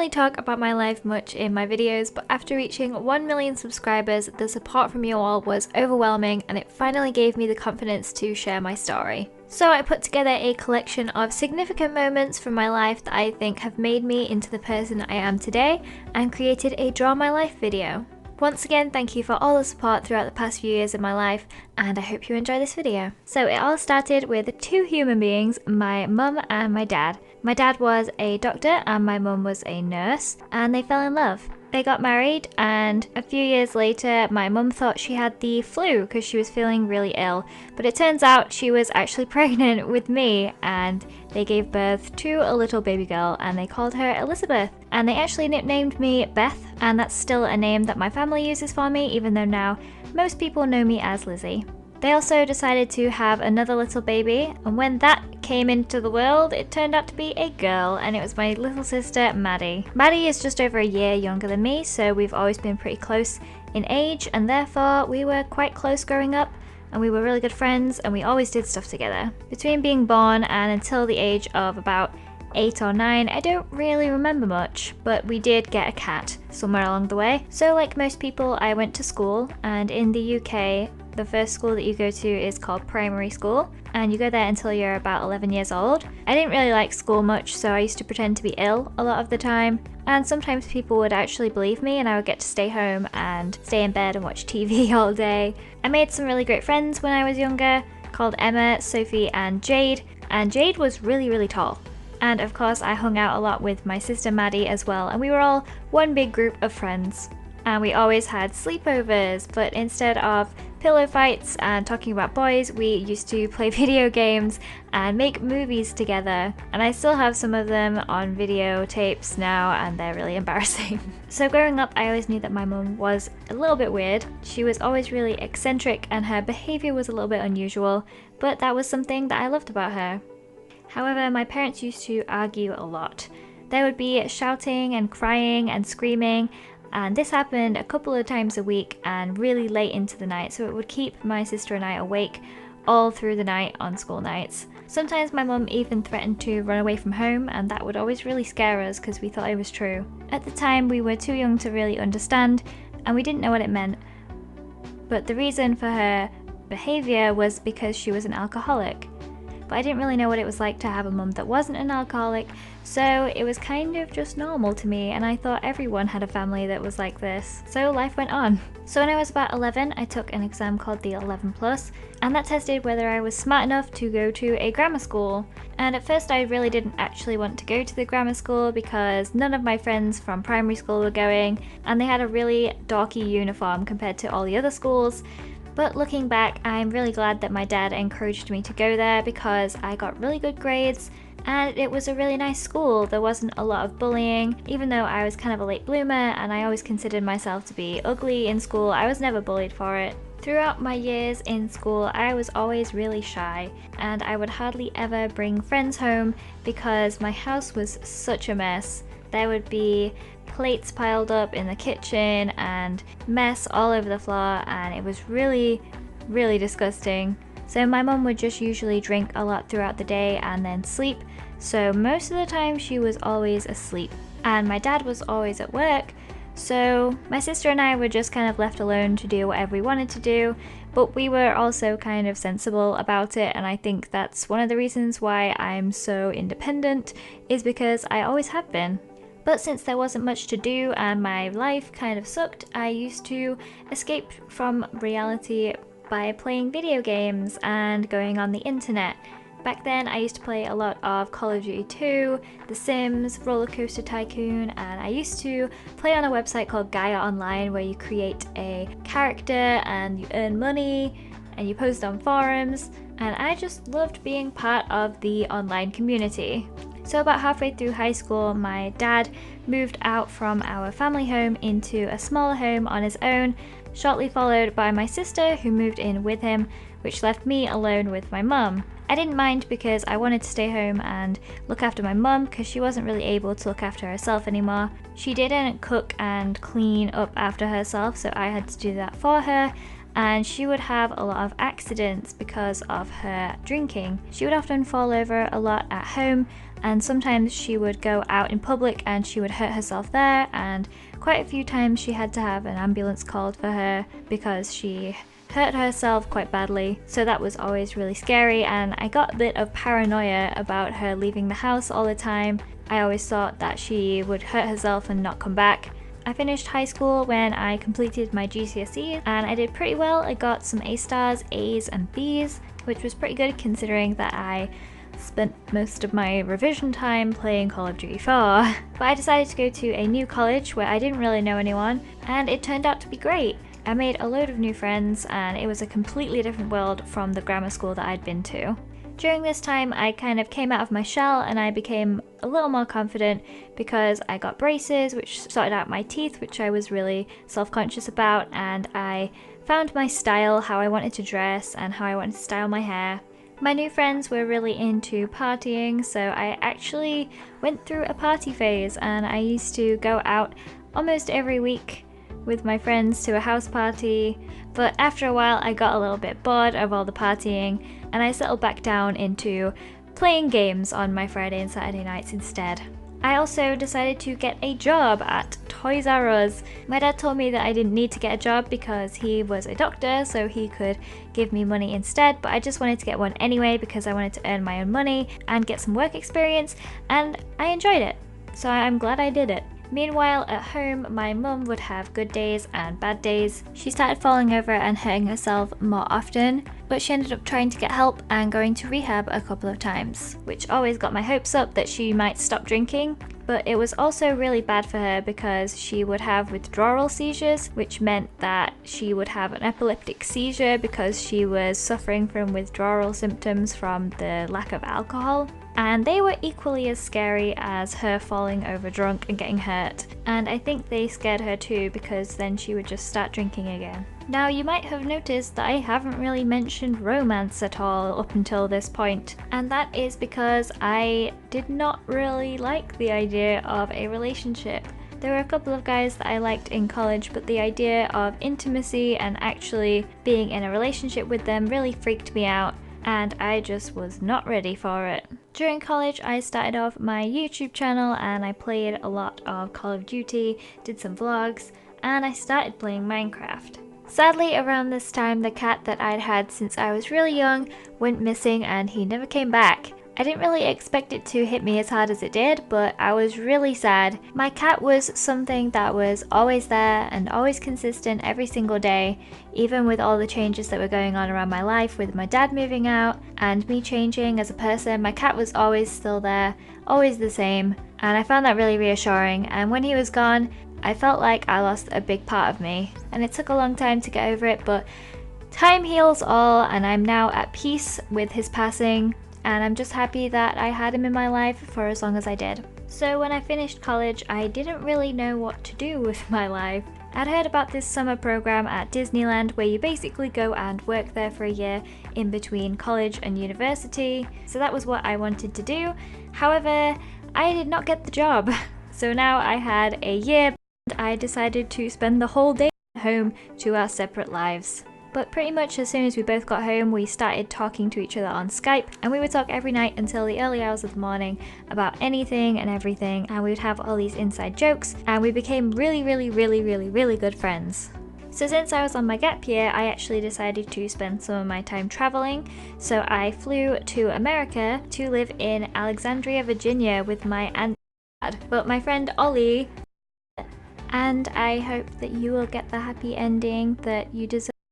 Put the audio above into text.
Really talk about my life much in my videos, but after reaching 1 million subscribers, the support from you all was overwhelming and it finally gave me the confidence to share my story. So I put together a collection of significant moments from my life that I think have made me into the person I am today and created a Draw My Life video. Once again, thank you for all the support throughout the past few years of my life, and I hope you enjoy this video. So it all started with two human beings, my mum and my dad. My dad was a doctor and my mum was a nurse, and they fell in love. They got married, and a few years later my mum thought she had the flu because she was feeling really ill, but it turns out she was actually pregnant with me, and they gave birth to a little baby girl and they called her Elizabeth. And they actually nicknamed me Beth, and that's still a name that my family uses for me, even though now most people know me as Lizzie. They also decided to have another little baby, and when that came into the world, it turned out to be a girl, and it was my little sister, Maddie. Maddie is just over a year younger than me, so we've always been pretty close in age, and therefore we were quite close growing up, and we were really good friends, and we always did stuff together. Between being born and until the age of about 8 or 9, I don't really remember much, but we did get a cat somewhere along the way. So like most people, I went to school, and in the UK, the first school that you go to is called primary school, and you go there until you're about 11 years old. I didn't really like school much, so I used to pretend to be ill a lot of the time, and sometimes people would actually believe me and I would get to stay home and stay in bed and watch TV all day. I made some really great friends when I was younger, called Emma, Sophie and Jade was really tall. And of course I hung out a lot with my sister Maddie as well, and we were all one big group of friends. And we always had sleepovers, but instead of pillow fights and talking about boys, we used to play video games and make movies together. And I still have some of them on videotapes now, and they're really embarrassing. So growing up, I always knew that my mum was a little bit weird. She was always really eccentric and her behavior was a little bit unusual, but that was something that I loved about her. However, my parents used to argue a lot. There would be shouting and crying and screaming, and this happened a couple of times a week and really late into the night, so it would keep my sister and I awake all through the night on school nights. Sometimes my mum even threatened to run away from home, and that would always really scare us because we thought it was true. At the time we were too young to really understand, and we didn't know what it meant. But the reason for her behaviour was because she was an alcoholic. But I didn't really know what it was like to have a mum that wasn't an alcoholic, so it was kind of just normal to me, and I thought everyone had a family that was like this. So life went on. So when I was about 11, I took an exam called the 11 Plus, and that tested whether I was smart enough to go to a grammar school. And at first I really didn't actually want to go to the grammar school because none of my friends from primary school were going, and they had a really dorky uniform compared to all the other schools. But looking back, I'm really glad that my dad encouraged me to go there because I got really good grades and it was a really nice school. There wasn't a lot of bullying. Even though I was kind of a late bloomer and I always considered myself to be ugly in school, I was never bullied for it. Throughout my years in school, I was always really shy and I would hardly ever bring friends home because my house was such a mess. There would be plates piled up in the kitchen and mess all over the floor, and it was really disgusting. So my mum would just usually drink a lot throughout the day and then sleep, so most of the time she was always asleep. And my dad was always at work, so my sister and I were just kind of left alone to do whatever we wanted to do, but we were also kind of sensible about it, and I think that's one of the reasons why I'm so independent, is because I always have been. But since there wasn't much to do and my life kind of sucked, I used to escape from reality by playing video games and going on the internet. Back then I used to play a lot of Call of Duty 2, The Sims, Roller Coaster Tycoon, and I used to play on a website called Gaia Online where you create a character and you earn money and you post on forums, and I just loved being part of the online community. So about halfway through high school, my dad moved out from our family home into a smaller home on his own, shortly followed by my sister who moved in with him, which left me alone with my mum. I didn't mind because I wanted to stay home and look after my mum because she wasn't really able to look after herself anymore. She didn't cook and clean up after herself, so I had to do that for her, and she would have a lot of accidents because of her drinking. She would often fall over a lot at home, and sometimes she would go out in public and she would hurt herself there, and quite a few times she had to have an ambulance called for her because she hurt herself quite badly. So that was always really scary, and I got a bit of paranoia about her leaving the house all the time. I always thought that she would hurt herself and not come back. I finished high school when I completed my GCSEs, and I did pretty well. I got some A stars, A's and B's, which was pretty good considering that I spent most of my revision time playing Call of Duty 4. But I decided to go to a new college where I didn't really know anyone, and it turned out to be great. I made a load of new friends, and it was a completely different world from the grammar school that I'd been to. During this time, I kind of came out of my shell and I became a little more confident because I got braces, which sorted out my teeth, which I was really self-conscious about, and I found my style, how I wanted to dress and how I wanted to style my hair. My new friends were really into partying, so I actually went through a party phase, and I used to go out almost every week with my friends to a house party, but after a while I got a little bit bored of all the partying and I settled back down into playing games on my Friday and Saturday nights instead. I also decided to get a job at Toys R Us. My dad told me that I didn't need to get a job because he was a doctor, so he could give me money instead, but I just wanted to get one anyway because I wanted to earn my own money and get some work experience, and I enjoyed it, so I'm glad I did it. Meanwhile, at home, my mum would have good days and bad days. She started falling over and hurting herself more often, but she ended up trying to get help and going to rehab a couple of times, which always got my hopes up that she might stop drinking. But it was also really bad for her because she would have withdrawal seizures, which meant that she would have an epileptic seizure because she was suffering from withdrawal symptoms from the lack of alcohol. And they were equally as scary as her falling over drunk and getting hurt. And I think they scared her too because then she would just start drinking again. Now you might have noticed that I haven't really mentioned romance at all up until this point, and that is because I did not really like the idea of a relationship. There were a couple of guys that I liked in college, but the idea of intimacy and actually being in a relationship with them really freaked me out, and I just was not ready for it. During college, I started off my YouTube channel and I played a lot of Call of Duty, did some vlogs, and I started playing Minecraft. Sadly, around this time, the cat that I'd had since I was really young went missing and he never came back. I didn't really expect it to hit me as hard as it did, but I was really sad. My cat was something that was always there and always consistent every single day, even with all the changes that were going on around my life with my dad moving out and me changing as a person. My cat was always still there, always the same, and I found that really reassuring. And when he was gone, I felt like I lost a big part of me, and it took a long time to get over it, but time heals all, and I'm now at peace with his passing. And I'm just happy that I had him in my life for as long as I did. So when I finished college, I didn't really know what to do with my life. I'd heard about this summer program at Disneyland where you basically go and work there for a year in between college and university. So that was what I wanted to do. However, I did not get the job. So now I had a year and I decided to spend the whole day at home to our separate lives. But pretty much as soon as we both got home, we started talking to each other on Skype, and we would talk every night until the early hours of the morning about anything and everything, and we would have all these inside jokes, and we became really good friends. So since I was on my gap year, I actually decided to spend some of my time traveling. So I flew to America to live in Alexandria, Virginia with my aunt and dad. But my friend Ollie, and I hope that you will get the happy ending that you deserve.